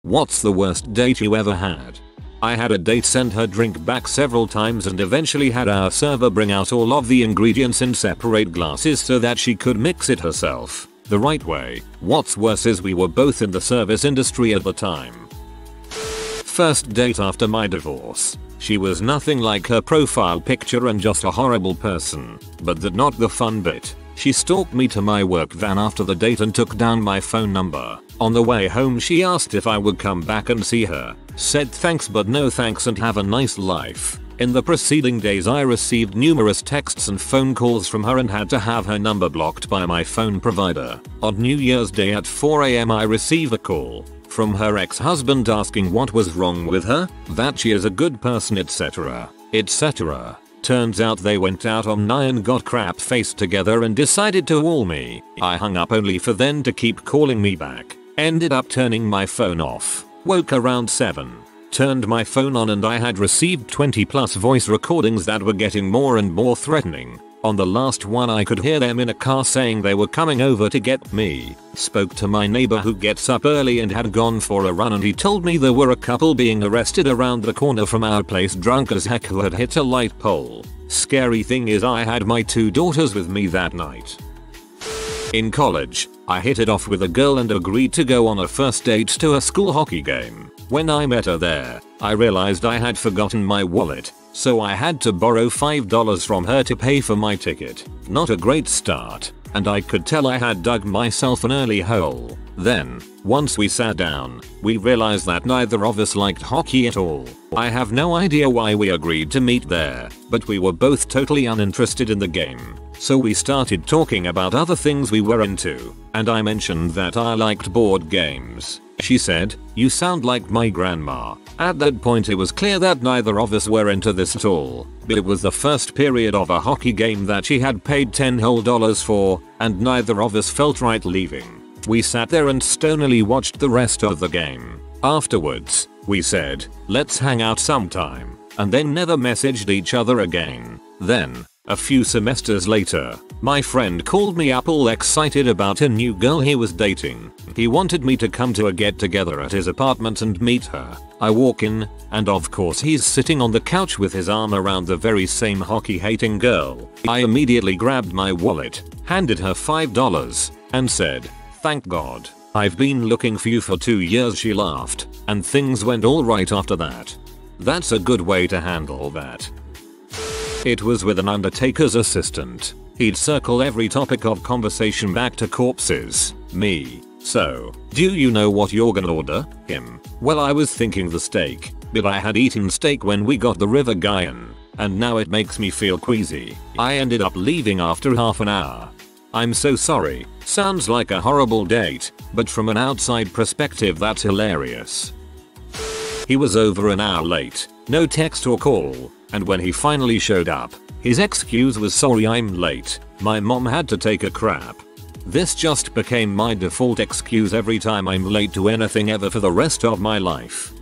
What's the worst date you ever had? I had a date send her drink back several times and eventually had our server bring out all of the ingredients in separate glasses so that she could mix it herself the right way. What's worse is we were both in the service industry at the time. First date after my divorce. She was nothing like her profile picture and just a horrible person. But that's not the fun bit. She stalked me to my work van after the date and took down my phone number. On the way home she asked if I would come back and see her. Said thanks but no thanks and have a nice life. In the preceding days I received numerous texts and phone calls from her and had to have her number blocked by my phone provider. On New Year's Day at 4 AM I receive a call from her ex-husband asking what was wrong with her, that she is a good person, etc. etc. Turns out they went out on 9 and got crap faced together and decided to wall me. I hung up only for them to keep calling me back. Ended up turning my phone off. Woke around 7. Turned my phone on and I had received 20 plus voice recordings that were getting more and more threatening. On the last one I could hear them in a car saying they were coming over to get me. Spoke to my neighbor who gets up early and had gone for a run and he told me there were a couple being arrested around the corner from our place drunk as heck who had hit a light pole. Scary thing is I had my 2 daughters with me that night. In college, I hit it off with a girl and agreed to go on a first date to a school hockey game. When I met her there, I realized I had forgotten my wallet, so I had to borrow $5 from her to pay for my ticket. Not a great start, and I could tell I had dug myself an early hole. Then, once we sat down, we realized that neither of us liked hockey at all. I have no idea why we agreed to meet there, but we were both totally uninterested in the game. So we started talking about other things we were into, and I mentioned that I liked board games. She said, "You sound like my grandma." At that point it was clear that neither of us were into this at all. It was the first period of a hockey game that she had paid $10 whole for, and neither of us felt right leaving. We sat there and stonily watched the rest of the game. Afterwards, we said, "Let's hang out sometime," and then never messaged each other again. Then, a few semesters later, my friend called me up all excited about a new girl he was dating. He wanted me to come to a get together at his apartment and meet her. I walk in, and of course he's sitting on the couch with his arm around the very same hockey hating girl. I immediately grabbed my wallet, handed her $5, and said, "Thank God. I've been looking for you for 2 years." She laughed, and things went alright after that. That's a good way to handle that. It was with an undertaker's assistant. He'd circle every topic of conversation back to corpses. Me. "So, do you know what you're gonna order?" Him. "Well, I was thinking the steak, but I had eaten steak when we got the River Guyan, and now it makes me feel queasy." I ended up leaving after half an hour. "I'm so sorry. Sounds like a horrible date, but from an outside perspective that's hilarious." He was over an hour late, no text or call, and when he finally showed up, his excuse was, "Sorry I'm late. My mom had to take a crap." This just became my default excuse every time I'm late to anything ever for the rest of my life.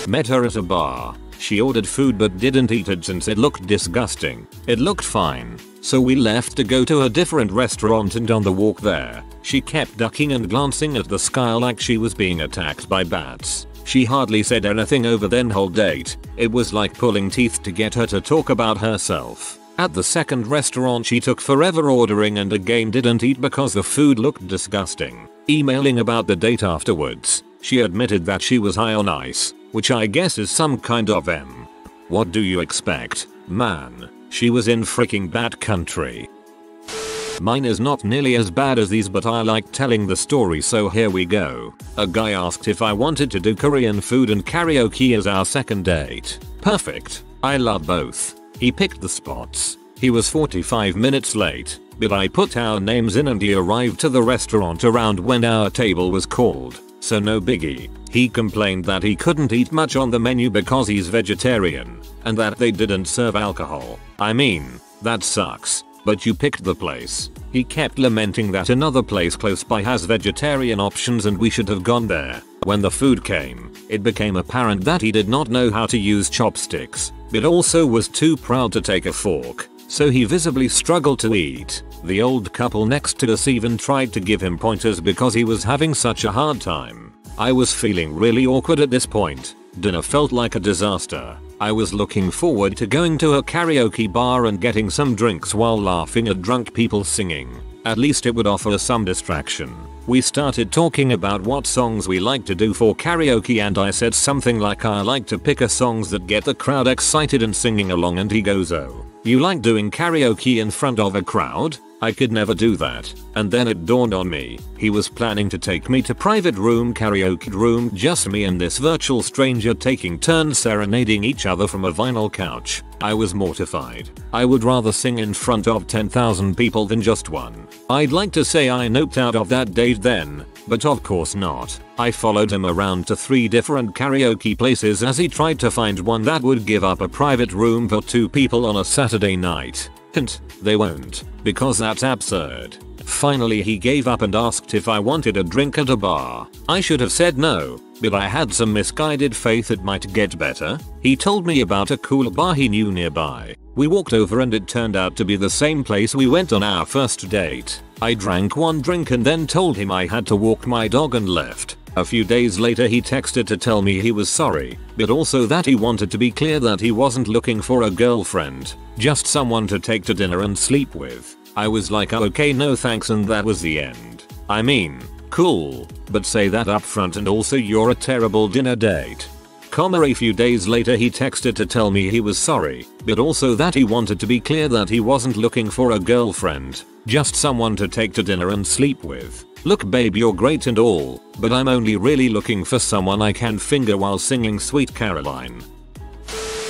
Met her at a bar. She ordered food but didn't eat it since it looked disgusting. It looked fine, so we left to go to a different restaurant, and on the walk there, she kept ducking and glancing at the sky like she was being attacked by bats. She hardly said anything over the whole date. It was like pulling teeth to get her to talk about herself. At the second restaurant she took forever ordering and again didn't eat because the food looked disgusting. Emailing about the date afterwards, she admitted that she was high on ice, which I guess is some kind of What do you expect, man? She was in freaking bad country. Mine is not nearly as bad as these, but I like telling the story, so here we go. A guy asked if I wanted to do Korean food and karaoke as our second date. Perfect. I love both. He picked the spots. He was 45 minutes late, but I put our names in and he arrived to the restaurant around when our table was called, so no biggie. He complained that he couldn't eat much on the menu because he's vegetarian, and that they didn't serve alcohol. I mean, that sucks. But you picked the place. He kept lamenting that another place close by has vegetarian options and we should have gone there. When the food came, it became apparent that he did not know how to use chopsticks, but also was too proud to take a fork, so he visibly struggled to eat. The old couple next to us even tried to give him pointers because he was having such a hard time. I was feeling really awkward at this point. Dinner felt like a disaster. I was looking forward to going to a karaoke bar and getting some drinks while laughing at drunk people singing. At least it would offer some distraction. We started talking about what songs we like to do for karaoke, and I said something like I like to pick a songs that get the crowd excited and singing along, and he goes, oh, you like doing karaoke in front of a crowd? I could never do that. And then it dawned on me, he was planning to take me to private room karaoke room, just me and this virtual stranger taking turns serenading each other from a vinyl couch. I was mortified. I would rather sing in front of 10,000 people than just one. I'd like to say I noped out of that date then, but of course not. I followed him around to 3 different karaoke places as he tried to find one that would give up a private room for 2 people on a Saturday night. Hint, they won't, because that's absurd. Finally he gave up and asked if I wanted a drink at a bar. I should have said no, but I had some misguided faith it might get better. He told me about a cool bar he knew nearby. We walked over and it turned out to be the same place we went on our first date. I drank 1 drink and then told him I had to walk my dog and left. A few days later he texted to tell me he was sorry, but also that he wanted to be clear that he wasn't looking for a girlfriend, just someone to take to dinner and sleep with. I was like, okay, no thanks, and that was the end. I mean, cool, but say that up front and also you're a terrible dinner date. A few days later he texted to tell me he was sorry, but also that he wanted to be clear that he wasn't looking for a girlfriend, just someone to take to dinner and sleep with. Look babe, you're great and all, but I'm only really looking for someone I can finger while singing Sweet Caroline.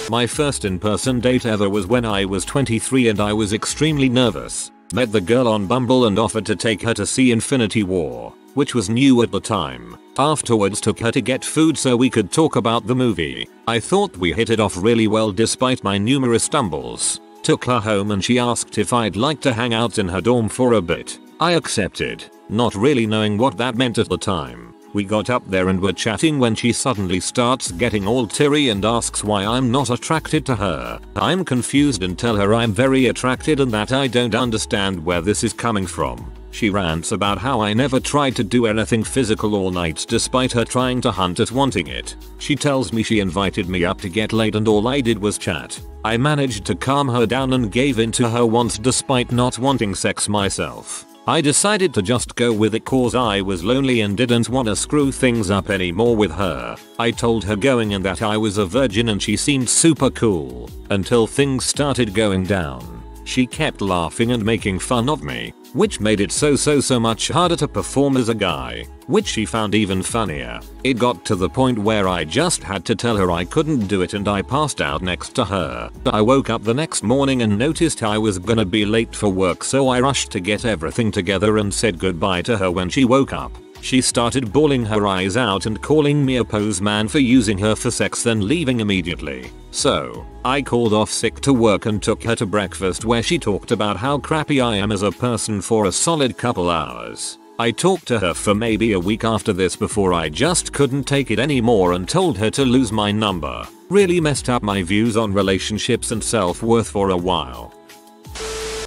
My first in-person date ever was when I was 23 and I was extremely nervous. Met the girl on Bumble and offered to take her to see Infinity War, which was new at the time. Afterwards took her to get food so we could talk about the movie. I thought we hit it off really well despite my numerous stumbles. Took her home and she asked if I'd like to hang out in her dorm for a bit. I accepted, not really knowing what that meant at the time. We got up there and were chatting when she suddenly starts getting all teary and asks why I'm not attracted to her. I'm confused and tell her I'm very attracted and that I don't understand where this is coming from. She rants about how I never tried to do anything physical all night despite her trying to hunt at wanting it. She tells me she invited me up to get laid and all I did was chat. I managed to calm her down and gave in to her once despite not wanting sex myself. I decided to just go with it cause I was lonely and didn't wanna screw things up anymore with her. I told her going in that I was a virgin and she seemed super cool, until things started going down. She kept laughing and making fun of me, which made it so much harder to perform as a guy, which she found even funnier. It got to the point where I just had to tell her I couldn't do it and I passed out next to her. I woke up the next morning and noticed I was gonna be late for work, so I rushed to get everything together and said goodbye to her when she woke up. She started bawling her eyes out and calling me a pose man for using her for sex, then leaving immediately. So, I called off sick to work and took her to breakfast where she talked about how crappy I am as a person for a solid couple hours. I talked to her for maybe a week after this before I just couldn't take it anymore and told her to lose my number. Really messed up my views on relationships and self-worth for a while.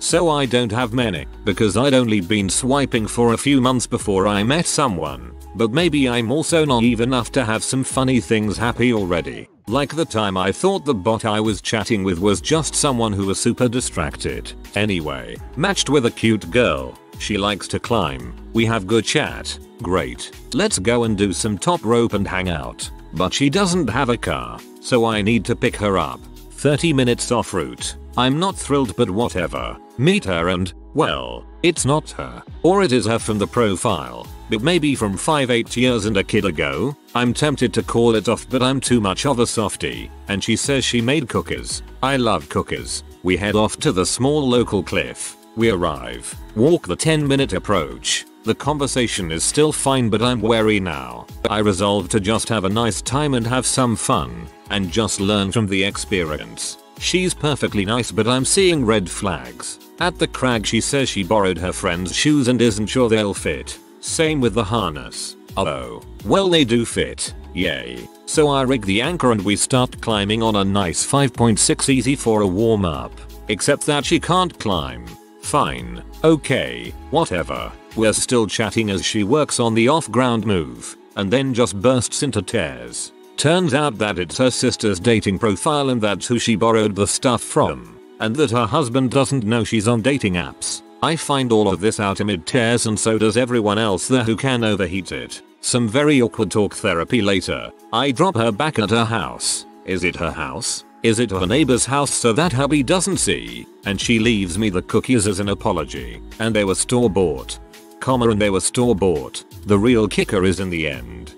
So I don't have many, because I'd only been swiping for a few months before I met someone. But maybe I'm also naive enough to have some funny things happen already. Like the time I thought the bot I was chatting with was just someone who was super distracted. Anyway, matched with a cute girl. She likes to climb. We have good chat. Great. Let's go and do some top rope and hang out. But she doesn't have a car, so I need to pick her up. 30 minutes off route. I'm not thrilled, but whatever. Meet her and, well, it's not her. Or it is her from the profile, but maybe from 5-8 years and a kid ago. I'm tempted to call it off, but I'm too much of a softie. And she says she made cookies. I love cookies. We head off to the small local cliff. We arrive. Walk the 10-minute approach. The conversation is still fine, but I'm wary now. I resolve to just have a nice time and have some fun, and just learn from the experience. She's perfectly nice, but I'm seeing red flags. At the crag she says she borrowed her friend's shoes and isn't sure they'll fit. Same with the harness. Oh, well they do fit. Yay. So I rig the anchor and we start climbing on a nice 5.6 easy for a warm up. Except that she can't climb. Fine. Okay. Whatever. We're still chatting as she works on the off-ground move. and then just bursts into tears. Turns out that it's her sister's dating profile and that's who she borrowed the stuff from, and that her husband doesn't know she's on dating apps. I find all of this out amid tears, and so does everyone else there who can overheat it. Some very awkward talk therapy later. I drop her back at her house. Is it her house? Is it her neighbor's house so that hubby doesn't see? And she leaves me the cookies as an apology. And they were store-bought. And they were store-bought. The real kicker is in the end.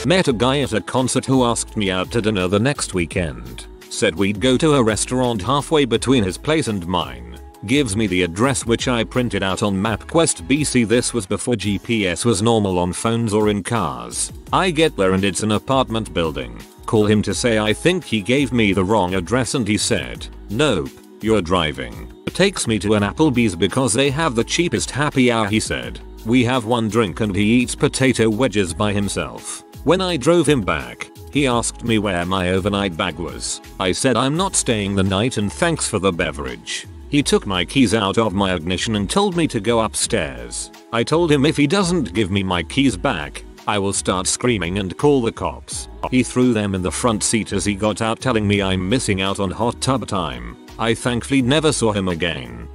Met a guy at a concert who asked me out to dinner the next weekend. Said we'd go to a restaurant halfway between his place and mine. Gives me the address, which I printed out on MapQuest BC. This was before GPS was normal on phones or in cars. I get there and it's an apartment building. Call him to say I think he gave me the wrong address, and he said, "Nope, you're driving." Takes me to an Applebee's because they have the cheapest happy hour, he said. We have one drink and he eats potato wedges by himself. When I drove him back, he asked me where my overnight bag was. I said I'm not staying the night and thanks for the beverage. He took my keys out of my ignition and told me to go upstairs. I told him if he doesn't give me my keys back, I will start screaming and call the cops. He threw them in the front seat as he got out, telling me I'm missing out on hot tub time. I thankfully never saw him again.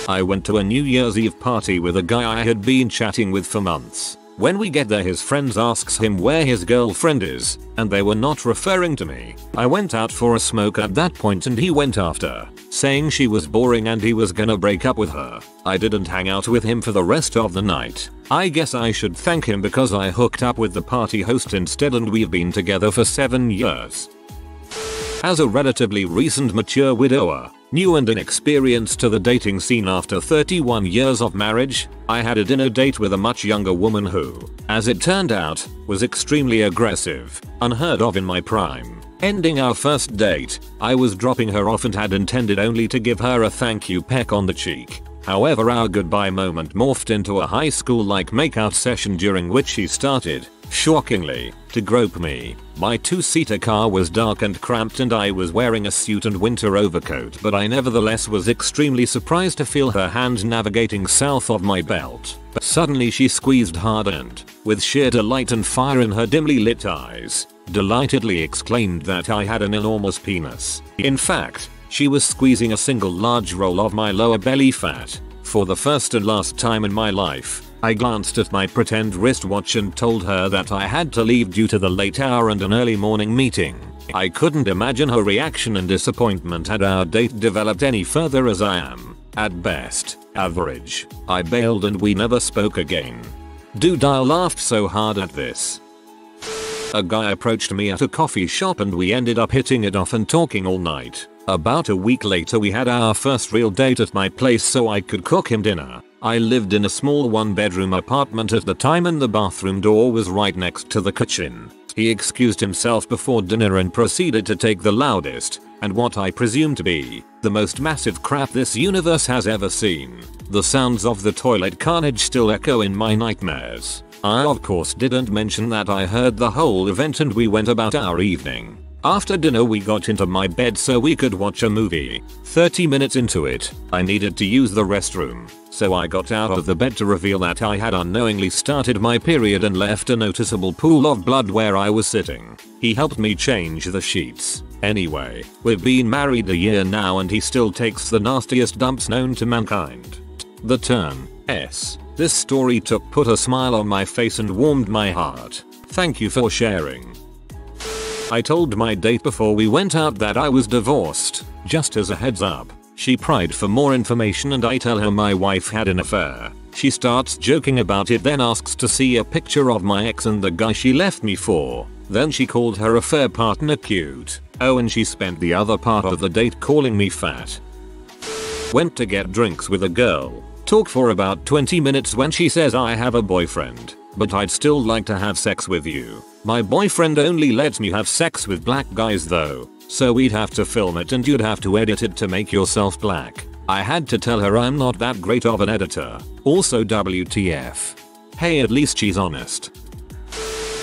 I went to a New Year's Eve party with a guy I had been chatting with for months. When we get there, his friends asks him where his girlfriend is, and they were not referring to me. I went out for a smoke at that point and he went after, saying she was boring and he was gonna break up with her. I didn't hang out with him for the rest of the night. I guess I should thank him because I hooked up with the party host instead, and we've been together for 7 years. As a relatively recent mature widower, new and inexperienced to the dating scene after 31 years of marriage, I had a dinner date with a much younger woman who, as it turned out, was extremely aggressive, unheard of in my prime. Ending our first date, I was dropping her off and had intended only to give her a thank you peck on the cheek. However, our goodbye moment morphed into a high school-like makeout session, during which she started, shockingly, to grope me. My two-seater car was dark and cramped and I was wearing a suit and winter overcoat, but I nevertheless was extremely surprised to feel her hand navigating south of my belt. But suddenly she squeezed hard and, with sheer delight and fire in her dimly lit eyes, delightedly exclaimed that I had an enormous penis. In fact, she was squeezing a single large roll of my lower belly fat. For the first and last time in my life, I glanced at my pretend wristwatch and told her that I had to leave due to the late hour and an early morning meeting. I couldn't imagine her reaction and disappointment had our date developed any further, as I am, at best, average. I bailed and we never spoke again. Dude, I laughed so hard at this. A guy approached me at a coffee shop and we ended up hitting it off and talking all night. About a week later we had our first real date at my place so I could cook him dinner. I lived in a small one-bedroom apartment at the time and the bathroom door was right next to the kitchen. He excused himself before dinner and proceeded to take the loudest, and what I presume to be, the most massive crap this universe has ever seen. The sounds of the toilet carnage still echo in my nightmares. I of course didn't mention that I heard the whole event and we went about our evening. After dinner we got into my bed so we could watch a movie. 30 minutes into it, I needed to use the restroom, so I got out of the bed to reveal that I had unknowingly started my period and left a noticeable pool of blood where I was sitting. He helped me change the sheets. Anyway, we've been married a year now and he still takes the nastiest dumps known to mankind. The turn S. This story put a smile on my face and warmed my heart. Thank you for sharing. I told my date before we went out that I was divorced, just as a heads up. She pried for more information and I tell her my wife had an affair. She starts joking about it, then asks to see a picture of my ex and the guy she left me for. Then she called her affair partner cute. Oh, and she spent the other part of the date calling me fat. Went to get drinks with a girl. Talk for about 20 minutes when she says I have a boyfriend, but I'd still like to have sex with you. My boyfriend only lets me have sex with black guys though, so we'd have to film it and you'd have to edit it to make yourself black. I had to tell her I'm not that great of an editor. Also WTF. Hey, at least she's honest.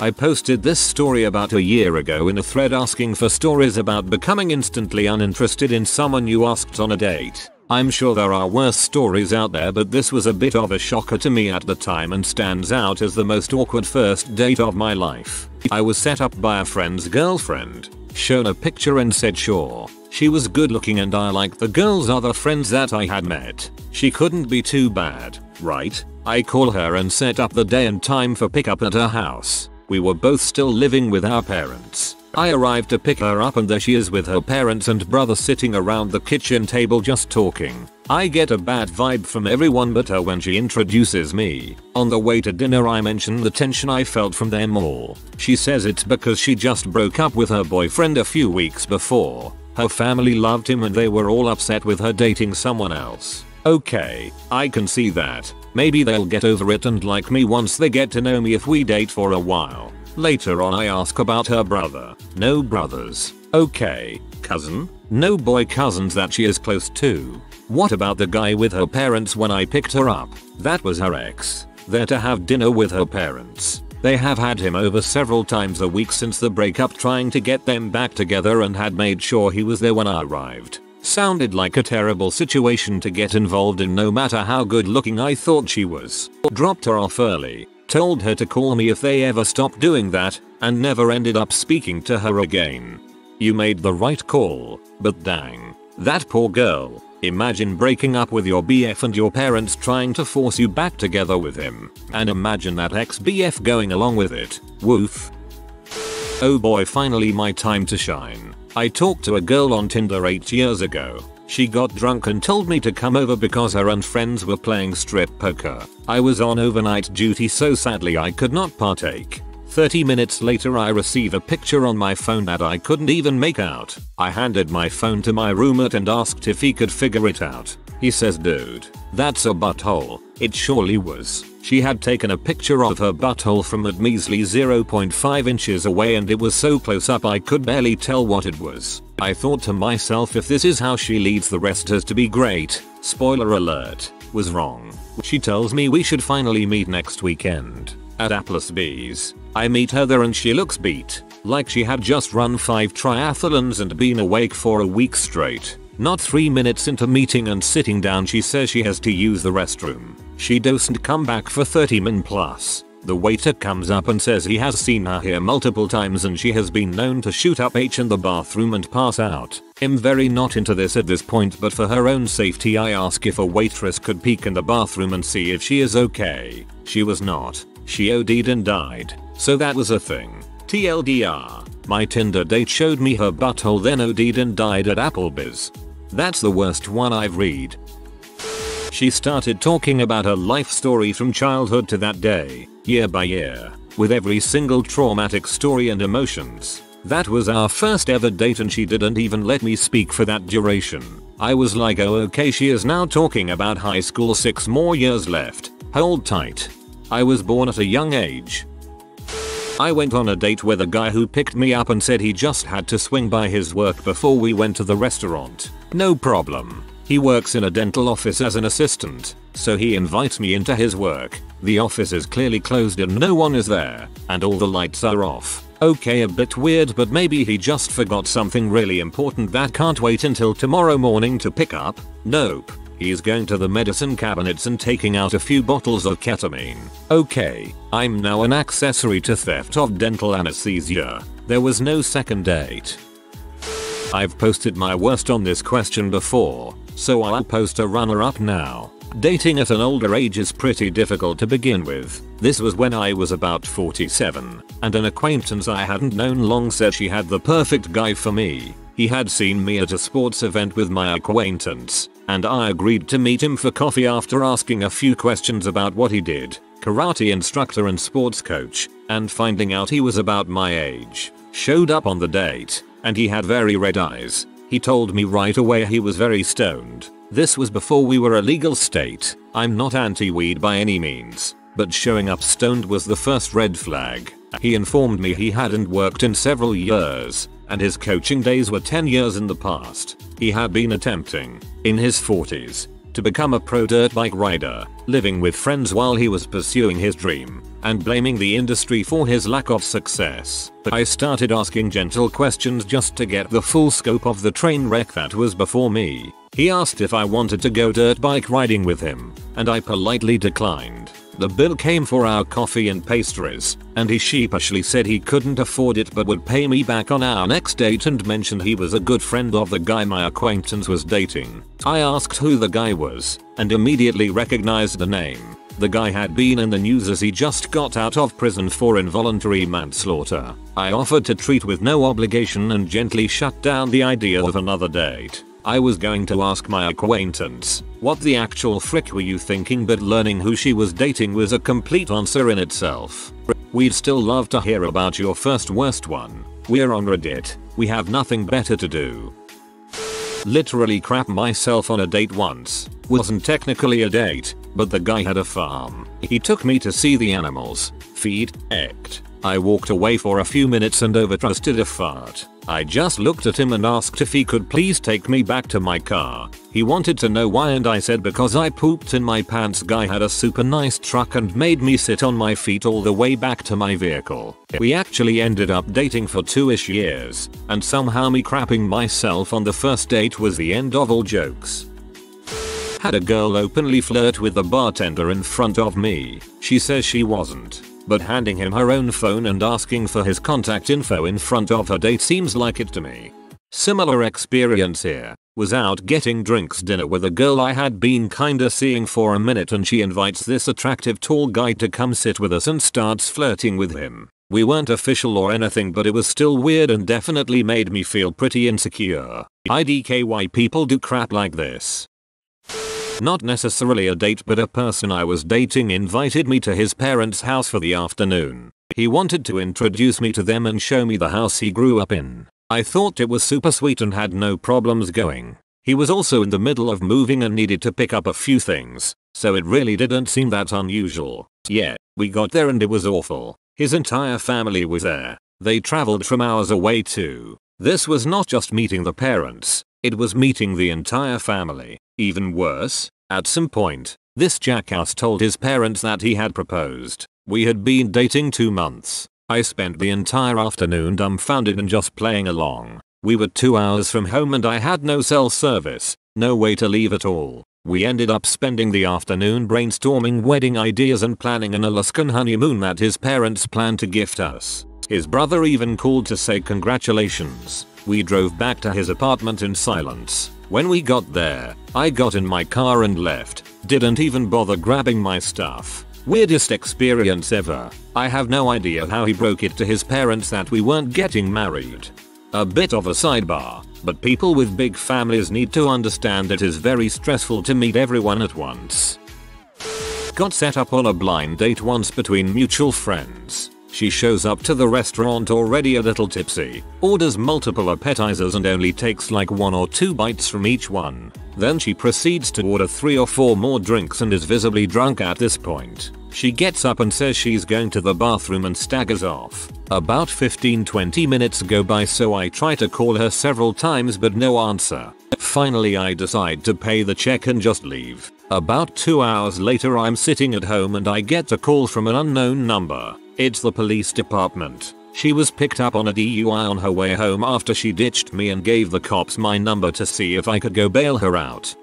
I posted this story about a year ago in a thread asking for stories about becoming instantly uninterested in someone you asked on a date. I'm sure there are worse stories out there, but this was a bit of a shocker to me at the time and stands out as the most awkward first date of my life. I was set up by a friend's girlfriend, shown a picture and said sure. She was good looking and I liked the girl's other friends that I had met. She couldn't be too bad, right? I call her and set up the day and time for pickup at her house. We were both still living with our parents. I arrived to pick her up and there she is with her parents and brother sitting around the kitchen table just talking. I get a bad vibe from everyone but her when she introduces me. On the way to dinner I mention the tension I felt from them all. She says it's because she just broke up with her boyfriend a few weeks before. Her family loved him and they were all upset with her dating someone else. Okay, I can see that. Maybe they'll get over it and like me once they get to know me if we date for a while. Later on I ask about her brother. No brothers. Okay. Cousin? No boy cousins that she is close to. What about the guy with her parents when I picked her up? That was her ex. There to have dinner with her parents. They have had him over several times a week since the breakup trying to get them back together and had made sure he was there when I arrived. Sounded like a terrible situation to get involved in no matter how good looking I thought she was. Dropped her off early. Told her to call me if they ever stopped doing that, and never ended up speaking to her again. You made the right call, but dang. That poor girl. Imagine breaking up with your BF and your parents trying to force you back together with him. And imagine that ex-BF going along with it. Woof. Oh boy, finally my time to shine. I talked to a girl on Tinder 8 years ago. She got drunk and told me to come over because her and friends were playing strip poker. I was on overnight duty so sadly I could not partake. 30 minutes later I receive a picture on my phone that I couldn't even make out. I handed my phone to my roommate and asked if he could figure it out. He says, dude, that's a butthole. It surely was. She had taken a picture of her butthole from a measly 0.5 inches away and it was so close up I could barely tell what it was. I thought to myself, if this is how she leads the rest has to be great. Spoiler alert, was wrong. She tells me we should finally meet next weekend. At Applebee's. I meet her there and she looks beat. Like she had just run 5 triathlons and been awake for a week straight. Not 3 minutes into meeting and sitting down she says she has to use the restroom. She doesn't come back for 30 min plus. The waiter comes up and says he has seen her here multiple times and she has been known to shoot up H in the bathroom and pass out. I'm very not into this at this point, but for her own safety I ask if a waitress could peek in the bathroom and see if she is okay. She was not. She OD'd and died. So that was a thing. TLDR. My Tinder date showed me her butthole then OD'd and died at Applebee's. That's the worst one I've read. She started talking about her life story from childhood to that day, year by year, with every single traumatic story and emotions. That was our first ever date and she didn't even let me speak for that duration. I was like, oh okay, she is now talking about high school, 6 more years left. Hold tight. I was born at a young age. I went on a date with a guy who picked me up and said he just had to swing by his work before we went to the restaurant. No problem. He works in a dental office as an assistant, so he invites me into his work. The office is clearly closed and no one is there, and all the lights are off. Okay, a bit weird, but maybe he just forgot something really important that can't wait until tomorrow morning to pick up. Nope. He's going to the medicine cabinets and taking out a few bottles of ketamine. Okay, I'm now an accessory to theft of dental anesthesia. There was no second date. I've posted my worst on this question before, so I'll post a runner-up now. Dating at an older age is pretty difficult to begin with. This was when I was about 47, and an acquaintance I hadn't known long said she had the perfect guy for me. He had seen me at a sports event with my acquaintance, and I agreed to meet him for coffee after asking a few questions about what he did. Karate instructor and sports coach, and finding out he was about my age. Showed up on the date, and he had very red eyes. He told me right away he was very stoned. This was before we were a legal state. I'm not anti-weed by any means, but showing up stoned was the first red flag. He informed me he hadn't worked in several years, and his coaching days were 10 years in the past. He had been attempting, in his 40s, to become a pro dirt bike rider, living with friends while he was pursuing his dream, and blaming the industry for his lack of success. But I started asking gentle questions just to get the full scope of the train wreck that was before me. He asked if I wanted to go dirt bike riding with him, and I politely declined. The bill came for our coffee and pastries, and he sheepishly said he couldn't afford it but would pay me back on our next date and mentioned he was a good friend of the guy my acquaintance was dating. I asked who the guy was, and immediately recognized the name. The guy had been in the news as he just got out of prison for involuntary manslaughter. I offered to treat with no obligation and gently shut down the idea of another date. I was going to ask my acquaintance, what the actual frick were you thinking, but learning who she was dating was a complete answer in itself. We'd still love to hear about your first worst one. We're on Reddit. We have nothing better to do. Literally crap myself on a date once. Wasn't technically a date, but the guy had a farm. He took me to see the animals, feed, act. I walked away for a few minutes and overtrusted a fart. I just looked at him and asked if he could please take me back to my car. He wanted to know why and I said because I pooped in my pants. Guy had a super nice truck and made me sit on my feet all the way back to my vehicle. We actually ended up dating for 2-ish years, and somehow me crapping myself on the first date was the end of all jokes. Had a girl openly flirt with the bartender in front of me. She says she wasn't, but handing him her own phone and asking for his contact info in front of her date seems like it to me. Similar experience here. Was out getting drinks dinner with a girl I had been kinda seeing for a minute, and she invites this attractive tall guy to come sit with us and starts flirting with him. We weren't official or anything, but it was still weird and definitely made me feel pretty insecure. IDKY people do crap like this. Not necessarily a date, but a person I was dating invited me to his parents' house for the afternoon. He wanted to introduce me to them and show me the house he grew up in. I thought it was super sweet and had no problems going. He was also in the middle of moving and needed to pick up a few things, so it really didn't seem that unusual. Yeah, we got there and it was awful. His entire family was there. They traveled from hours away too. This was not just meeting the parents, it was meeting the entire family. Even worse, at some point, this jackass told his parents that he had proposed. We had been dating 2 months. I spent the entire afternoon dumbfounded and just playing along. We were 2 hours from home and I had no cell service, no way to leave at all. We ended up spending the afternoon brainstorming wedding ideas and planning an Alaskan honeymoon that his parents planned to gift us. His brother even called to say congratulations. We drove back to his apartment in silence. When we got there, I got in my car and left. Didn't even bother grabbing my stuff. Weirdest experience ever. I have no idea how he broke it to his parents that we weren't getting married. A bit of a sidebar, but people with big families need to understand it is very stressful to meet everyone at once. Got set up on a blind date once between mutual friends. She shows up to the restaurant already a little tipsy, orders multiple appetizers and only takes like 1 or 2 bites from each one. Then she proceeds to order 3 or 4 more drinks and is visibly drunk at this point. She gets up and says she's going to the bathroom and staggers off. About 15-20 minutes go by, so I try to call her several times but no answer. Finally I decide to pay the check and just leave. About 2 hours later I'm sitting at home and I get a call from an unknown number. It's the police department. She was picked up on a DUI on her way home after she ditched me and gave the cops my number to see if I could go bail her out.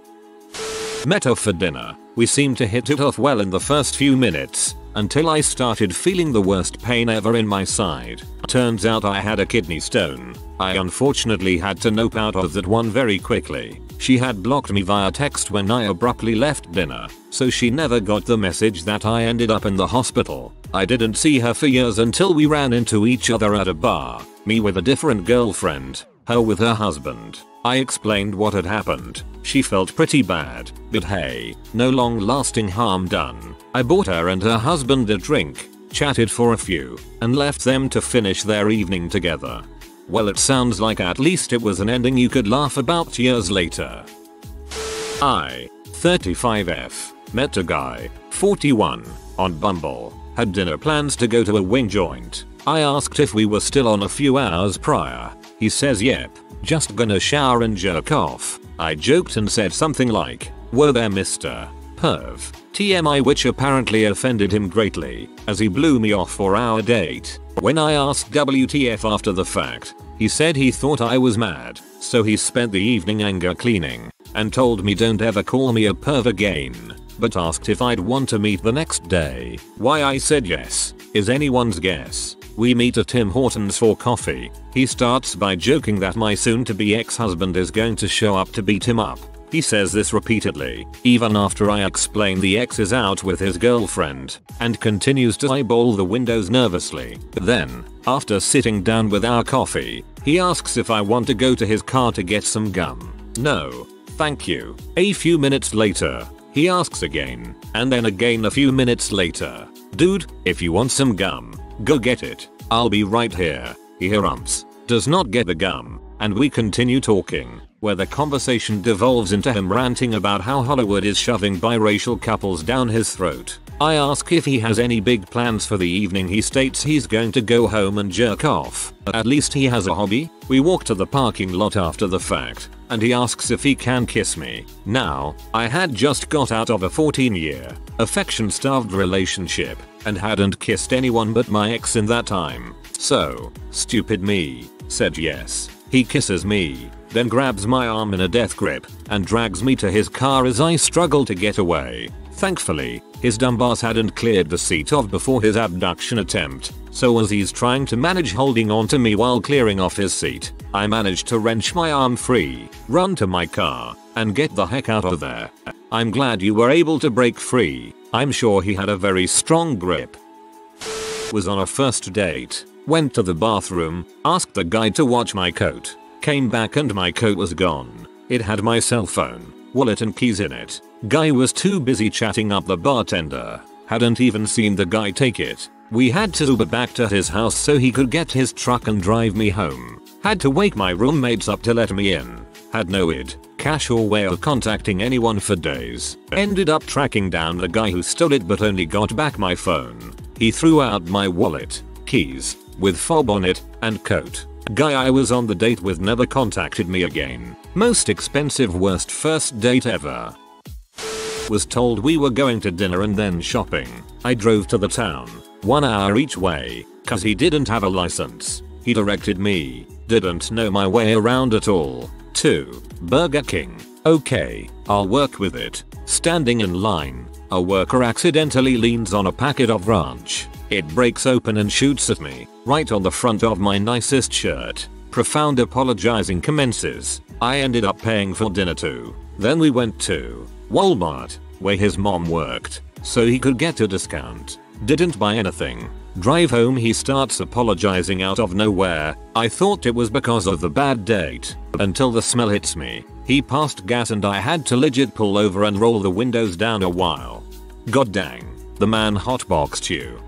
Met her for dinner. We seemed to hit it off well in the first few minutes, until I started feeling the worst pain ever in my side. Turns out I had a kidney stone. I unfortunately had to nope out of that one very quickly. She had blocked me via text when I abruptly left dinner, so she never got the message that I ended up in the hospital. I didn't see her for years until we ran into each other at a bar, me with a different girlfriend, her with her husband. I explained what had happened. She felt pretty bad, but hey, no long-lasting harm done. I bought her and her husband a drink, chatted for a few, and left them to finish their evening together. Well, it sounds like at least it was an ending you could laugh about years later. I, 35F, met a guy, 41, on Bumble. Had dinner plans to go to a wing joint. I asked if we were still on a few hours prior. He says yep, just gonna shower and jerk off. I joked and said something like, "Whoa there Mr. Perv." TMI, which apparently offended him greatly, as he blew me off for our date. When I asked WTF after the fact, he said he thought I was mad, so he spent the evening anger cleaning. and told me don't ever call me a perv again, but asked if I'd want to meet the next day. Why I said yes is anyone's guess. We meet at Tim Hortons for coffee. He starts by joking that my soon-to-be ex-husband is going to show up to beat him up. He says this repeatedly, even after I explain the ex is out with his girlfriend, and continues to eyeball the windows nervously. Then, after sitting down with our coffee, he asks if I want to go to his car to get some gum. No, thank you. A few minutes later, he asks again, and then again a few minutes later. Dude, if you want some gum, go get it. I'll be right here. He harumphs, does not get the gum, and we continue talking, where the conversation devolves into him ranting about how Hollywood is shoving biracial couples down his throat. I ask if he has any big plans for the evening. He states he's going to go home and jerk off. At least he has a hobby. We walk to the parking lot after the fact, and he asks if he can kiss me. Now, I had just got out of a 14-year, affection-starved relationship, and hadn't kissed anyone but my ex in that time. So, stupid me said yes. He kisses me, then grabs my arm in a death grip and drags me to his car as I struggle to get away. Thankfully, his dumb ass hadn't cleared the seat off before his abduction attempt, so as he's trying to manage holding on to me while clearing off his seat, I managed to wrench my arm free, run to my car, and get the heck out of there. I'm glad you were able to break free. I'm sure he had a very strong grip. Was on a first date. Went to the bathroom, asked the guy to watch my coat. Came back and my coat was gone. It had my cell phone, wallet and keys in it. Guy was too busy chatting up the bartender. Hadn't even seen the guy take it. We had to Uber back to his house so he could get his truck and drive me home. Had to wake my roommates up to let me in. Had no ID, cash or way of contacting anyone for days. Ended up tracking down the guy who stole it but only got back my phone. He threw out my wallet, keys, with fob on it, and coat. Guy I was on the date with never contacted me again. Most expensive worst first date ever. Was told we were going to dinner and then shopping. I drove to the town, 1 hour each way, cause he didn't have a license. He directed me, didn't know my way around at all. 2. Burger King. Okay, I'll work with it. Standing in line, a worker accidentally leans on a packet of ranch. It breaks open and shoots at me, right on the front of my nicest shirt. Profound apologizing commences. I ended up paying for dinner too. Then we went to Walmart, where his mom worked, so he could get a discount. Didn't buy anything. Drive home he starts apologizing out of nowhere. I thought it was because of the bad date, until the smell hits me. He passed gas and I had to legit pull over and roll the windows down a while. God dang, the man hotboxed you.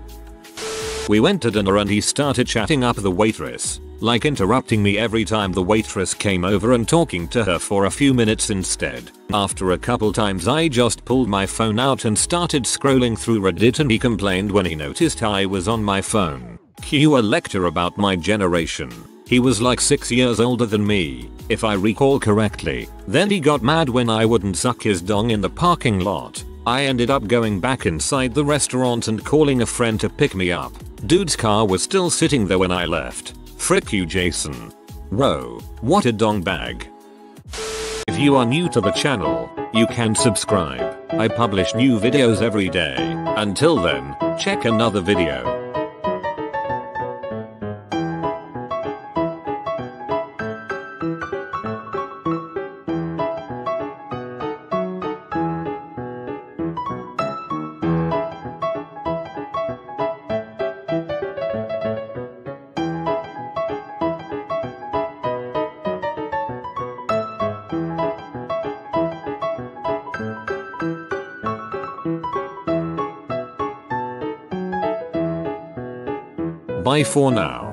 We went to dinner and he started chatting up the waitress, like interrupting me every time the waitress came over and talking to her for a few minutes instead. After a couple times I just pulled my phone out and started scrolling through Reddit and he complained when he noticed I was on my phone. Cue a lecture about my generation. He was like 6 years older than me, if I recall correctly. Then he got mad when I wouldn't suck his dong in the parking lot. I ended up going back inside the restaurant and calling a friend to pick me up. Dude's car was still sitting there when I left. Frick you, Jason. Whoa, what a dong bag. If you are new to the channel, you can subscribe. I publish new videos every day. Until then, check another video. Bye for now.